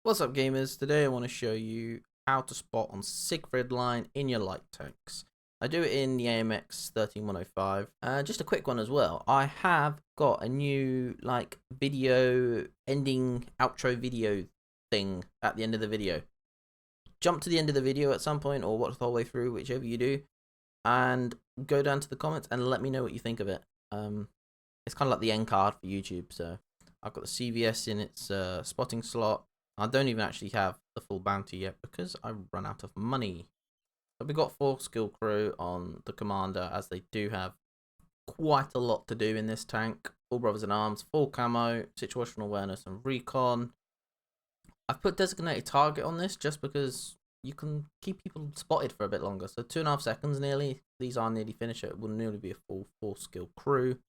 What's up, gamers? Today I want to show you how to spot on Siegfried line in your light tanks. I do it in the AMX 13105. Just a quick one as well. I have got a new video ending outro video thing at the end of the video. Jump to the end of the video at some point or watch the whole way through, whichever you do, and go down to the comments and let me know what you think of it. It's kind of like the end card for YouTube. So I've got the CVS in its spotting slot. I don't even actually have the full bounty yet because I run out of money. So we got 4 skill crew on the commander, as they do have quite a lot to do in this tank. All brothers in arms, full camo, situational awareness and recon. I've put designated target on this just because you can keep people spotted for a bit longer. So 2.5 seconds nearly. These are nearly finished. It will nearly be a full 4 skill crew.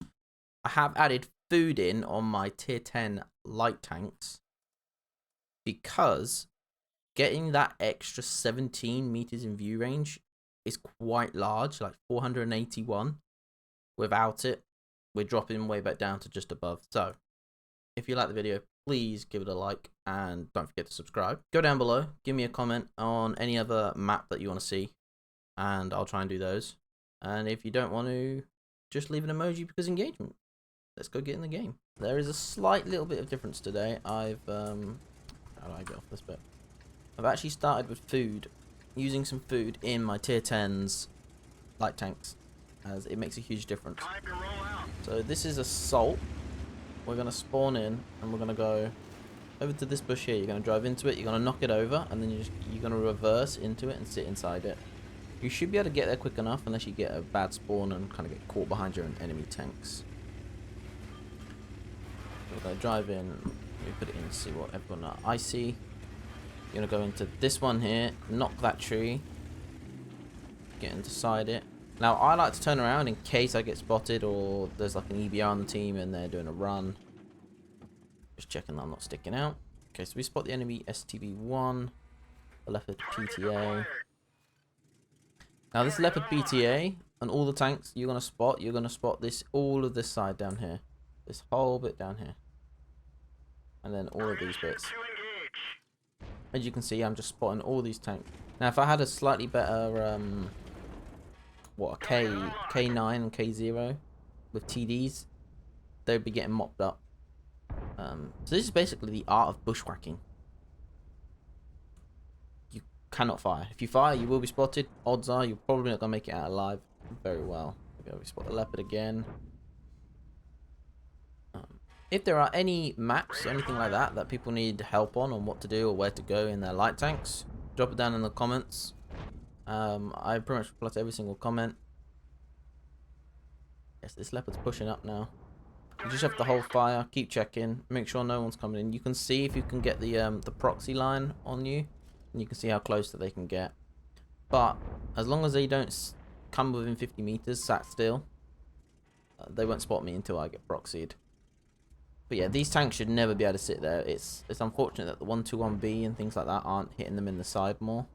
I have added food in on my tier 10 light tanks, because getting that extra 17 meters in view range is quite large, like 481. Without it, we're dropping way back down to just above. So if you like the video, please give it a like and don't forget to subscribe. Go down below, give me a comment on any other map that you want to see, and I'll try and do those. And if you don't want to, just leave an emoji because engagement. Let's go get in the game. There is a slight little bit of difference today. I've how do I get off this bit? I've actually started with food, using some food in my tier 10s light tanks, as it makes a huge difference. So this is assault. We're going to spawn in and we're going to go over to this bush here. You're going to drive into it, you're going to knock it over, and then you're going to reverse into it and sit inside it. You should be able to get there quick enough unless you get a bad spawn and kind of get caught behind your enemy tanks. We're going to drive in. Let me put it in and see what everyone I see. You're going to go into this one here, knock that tree, get inside it. Now, I like to turn around in case I get spotted or there's like an EBR on the team and they're doing a run. Just checking that I'm not sticking out. Okay, so we spot the enemy STB1, the leopard PTA. Now, this leopard PTA and all the tanks you're going to spot this, all of this side down here. This whole bit down here. And then all of these bits. As you can see, I'm just spotting all these tanks. Now, if I had a slightly better, K9 and K0 with TDs, they'd be getting mopped up. So this is basically the art of bushwhacking. You cannot fire. If you fire, you will be spotted. Odds are you're probably not going to make it out alive very well. Okay, we spot the leopard again. If there are any maps or anything like that that people need help on what to do or where to go in their light tanks, drop it down in the comments. I pretty much reply to every single comment. Yes, this leopard's pushing up now. You just have to hold fire, keep checking, make sure no one's coming in. You can see if you can get the proxy line on you, and you can see how close that they can get. But as long as they don't come within 50 meters, sat still, they won't spot me until I get proxied. But yeah, these tanks should never be able to sit there. It's unfortunate that the 121B and things like that aren't hitting them in the side more.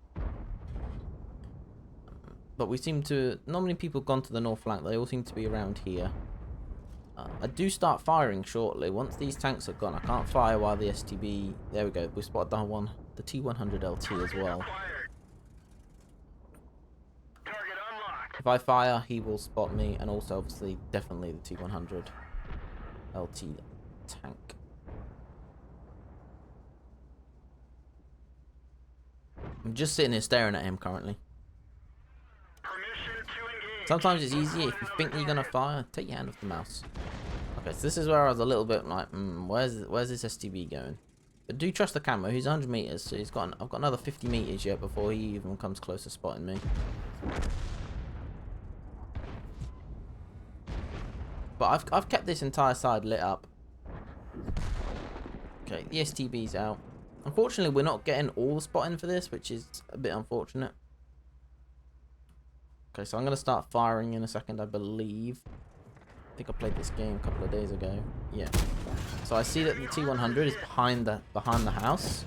But we seem to... Normally people have gone to the north flank. They all seem to be around here. I do start firing shortly. Once these tanks are gone, I can't fire while the STB... There we go. We spotted the T100 LT as well. If I fire, he will spot me. And also, obviously, definitely the T100 LT tank. I'm just sitting here staring at him currently. Sometimes it's easier if you think you're gonna fire, take your hand off the mouse. Okay, so this is where I was a little bit like, where's this STB going? But do trust the camo. He's 100 meters, so I've got another 50 meters yet before he even comes close to spotting me. But I've kept this entire side lit up. Okay, the STB's out. Unfortunately, we're not getting all the spotting for this, which is a bit unfortunate. Okay, so I'm going to start firing in a second, I believe. I think I played this game a couple of days ago. Yeah. So I see that the T100 is behind the house.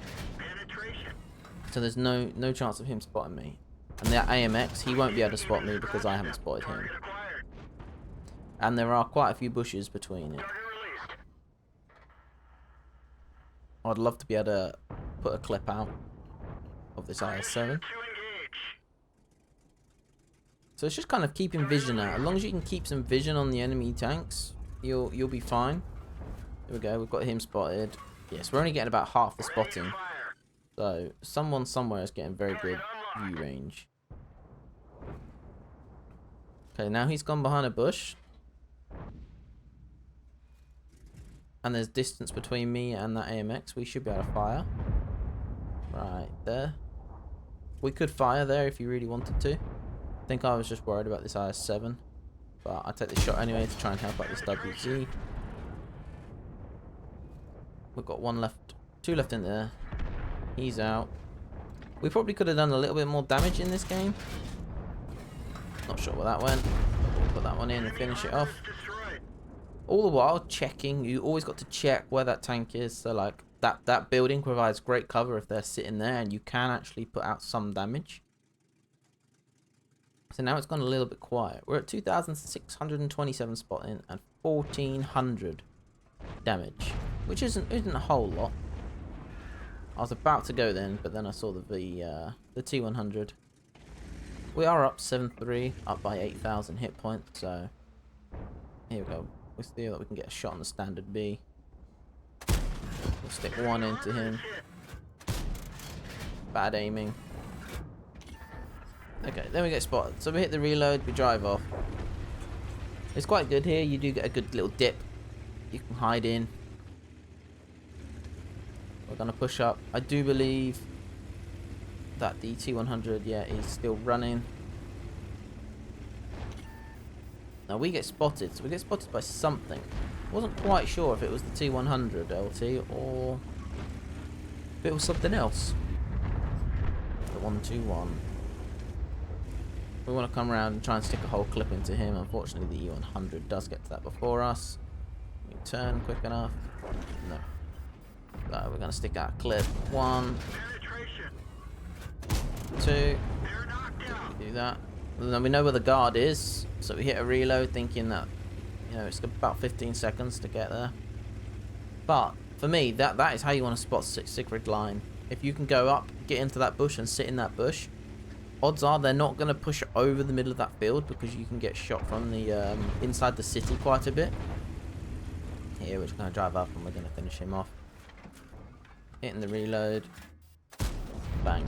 So there's no chance of him spotting me. And the AMX, he won't be able to spot me because I haven't spotted him. And there are quite a few bushes between it. I'd love to be able to put a clip out of this IS-7. So it's just kind of keeping vision out. As long as you can keep some vision on the enemy tanks, you'll be fine. There we go. We've got him spotted. Yes, we're only getting about half the spotting. So someone somewhere is getting very good view range. Okay, now he's gone behind a bush. And there's distance between me and that AMX. We should be able to fire. Right there. We could fire there if you really wanted to. I think I was just worried about this IS-7. But I'll take the shot anyway to try and help out this WZ. We've got one left. Two left in there. He's out. We probably could have done a little bit more damage in this game. Not sure where that went. We'll put that one in and finish it off. All the while checking. You always got to check where that tank is. So like that building provides great cover if they're sitting there, and you can actually put out some damage. So now it's gone a little bit quiet. We're at 2,627 spotting and 1,400 damage, which isn't a whole lot. I was about to go then, but then I saw the T100. We are up 7-3, up by 8,000 hit points. So here we go. We feel that we can get a shot on the standard B. We'll stick one into him. Bad aiming. Okay, then we get spotted. So we hit the reload, we drive off. It's quite good here. You do get a good little dip. You can hide in. We're going to push up. I do believe that the T100, yeah, is still running. Now we get spotted. So we get spotted by something. Wasn't quite sure if it was the T100 LT or if it was something else. The 121. We want to come around and try and stick a whole clip into him. Unfortunately, the E100 does get to that before us. We turn quick enough. No. So we're going to stick out a clip. 1, 2. Do that. And then we know where the guard is, so we hit a reload thinking that, you know, it's about 15 seconds to get there. But for me, that is how you want to spot Siegfried line. If you can go up, get into that bush and sit in that bush, odds are they're not going to push over the middle of that field because you can get shot from the inside the city quite a bit. Here we're just going to drive up and we're going to finish him off. Hitting the reload. Bang.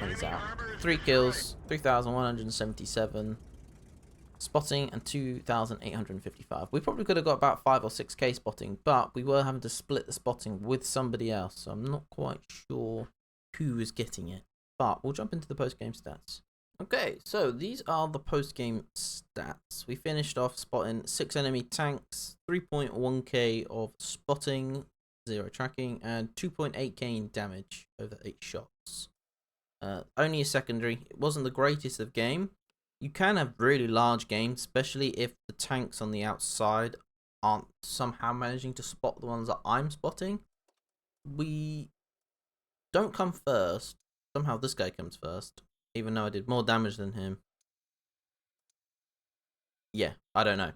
And he's out. 3 kills, 3,177 spotting, and 2,855. We probably could have got about 5 or 6k spotting, but we were having to split the spotting with somebody else, so I'm not quite sure who was getting it. But we'll jump into the post-game stats. Okay, so these are the post-game stats. We finished off spotting 6 enemy tanks, 3.1k of spotting, 0 tracking, and 2.8k in damage over 8 shots. Only a secondary. It wasn't the greatest of game. You can have really large games, especially if the tanks on the outside aren't somehow managing to spot the ones that I'm spotting. We don't come first. Somehow this guy comes first, even though I did more damage than him. Yeah, I don't know.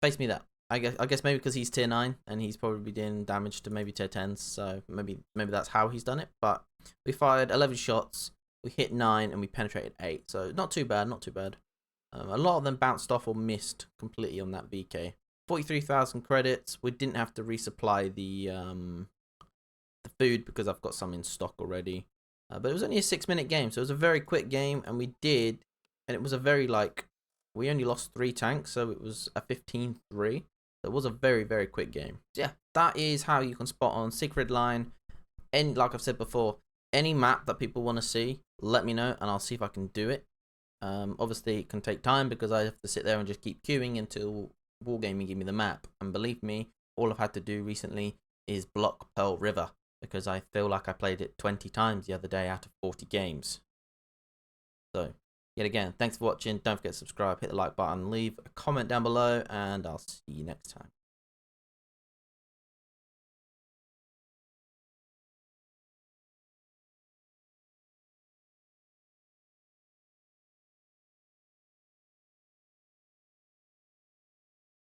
Face me that. I guess maybe because he's tier 9 and he's probably doing damage to maybe tier 10s, so maybe that's how he's done it. But we fired 11 shots, we hit 9, and we penetrated 8. So not too bad, not too bad. A lot of them bounced off or missed completely on that BK. 43,000 credits. We didn't have to resupply the food because I've got some in stock already. But it was only a 6-minute game, so it was a very quick game, and it was a very, we only lost 3 tanks, so it was a 15-3. So it was a very, very quick game. So yeah, that is how you can spot on Siegfried line. And like I've said before, any map that people want to see, let me know, and I'll see if I can do it. Obviously, it can take time because I have to sit there and just keep queuing until Wargaming give me the map. And believe me, all I've had to do recently is block Pearl River, because I feel like I played it 20 times the other day out of 40 games. So, yet again, thanks for watching. Don't forget to subscribe, hit the like button, leave a comment down below, and I'll see you next time.